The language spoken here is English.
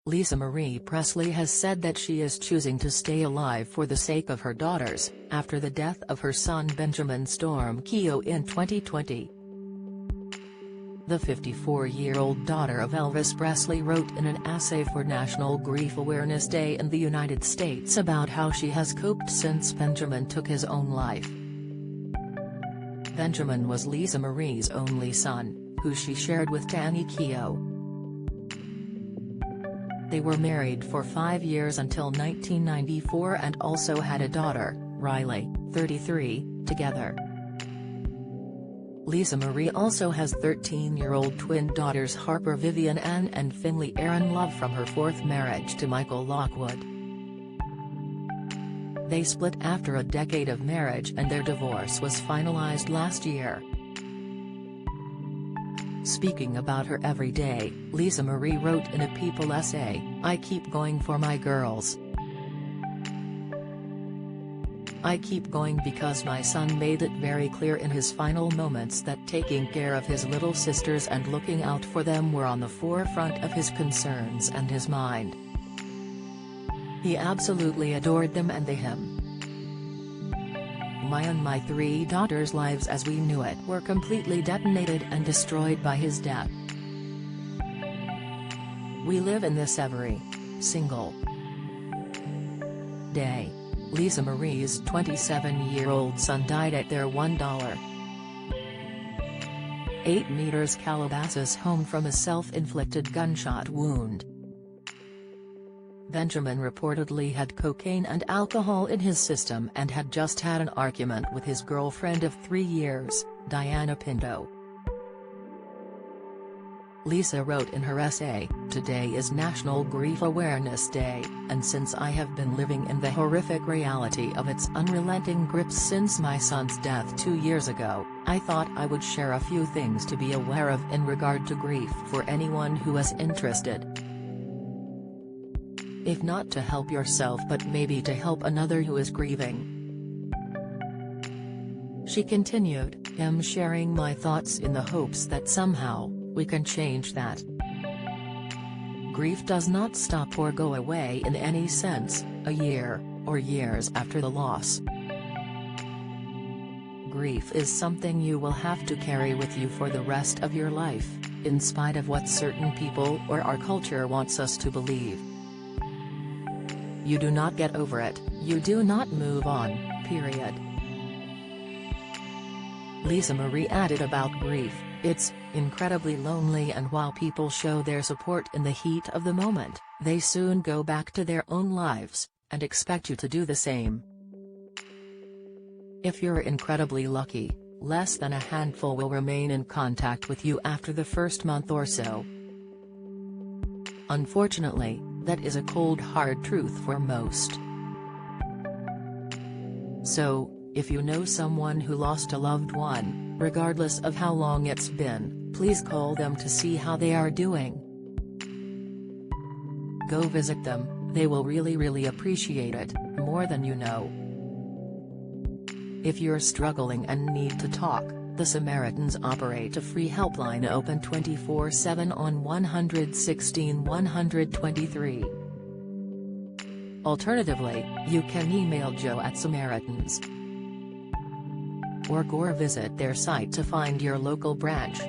Lisa Marie Presley has said that she is choosing to stay alive for the sake of her daughters, after the death of her son Benjamin Storm Keogh in 2020. The 54-year-old daughter of Elvis Presley wrote in an essay for National Grief Awareness Day in the United States about how she has coped since Benjamin took his own life. Benjamin was Lisa Marie's only son, who she shared with Danny Keogh. They were married for 5 years until 1994 and also had a daughter, Riley, 33, together. Lisa Marie also has 13-year-old twin daughters Harper Vivian Ann and Finley Erin Love from her fourth marriage to Michael Lockwood. They split after a decade of marriage and their divorce was finalized last year. Speaking about her everyday, Lisa Marie wrote in a People essay, "I keep going for my girls. I keep going because my son made it very clear in his final moments that taking care of his little sisters and looking out for them were on the forefront of his concerns and his mind. He absolutely adored them and they him. My and my 3 daughters' lives as we knew it were completely detonated and destroyed by his death. We live in this every single day." Lisa Marie's 27-year-old son died at their $1.8 Calabasas home from a self-inflicted gunshot wound. Benjamin reportedly had cocaine and alcohol in his system and had just had an argument with his girlfriend of 3 years, Diana Pinto. Lisa wrote in her essay, "Today is National Grief Awareness Day, and since I have been living in the horrific reality of its unrelenting grip since my son's death 2 years ago, I thought I would share a few things to be aware of in regard to grief for anyone who is interested. If not to help yourself but maybe to help another who is grieving." She continued, "I'm sharing my thoughts in the hopes that somehow, we can change that. Grief does not stop or go away in any sense, a year, or years after the loss. Grief is something you will have to carry with you for the rest of your life, in spite of what certain people or our culture wants us to believe. You do not get over it, you do not move on, period." Lisa Marie added about grief, "It's incredibly lonely, and while people show their support in the heat of the moment, they soon go back to their own lives, and expect you to do the same. If you're incredibly lucky, less than a handful will remain in contact with you after the first month or so. Unfortunately, that is a cold hard truth for most. So, if you know someone who lost a loved one, regardless of how long it's been, please call them to see how they are doing. Go visit them, they will really appreciate it, more than you know. If you're struggling and need to talk, the Samaritans operate a free helpline open 24/7 on 116 123. Alternatively, you can email Joe at Samaritans. Or visit their site to find your local branch.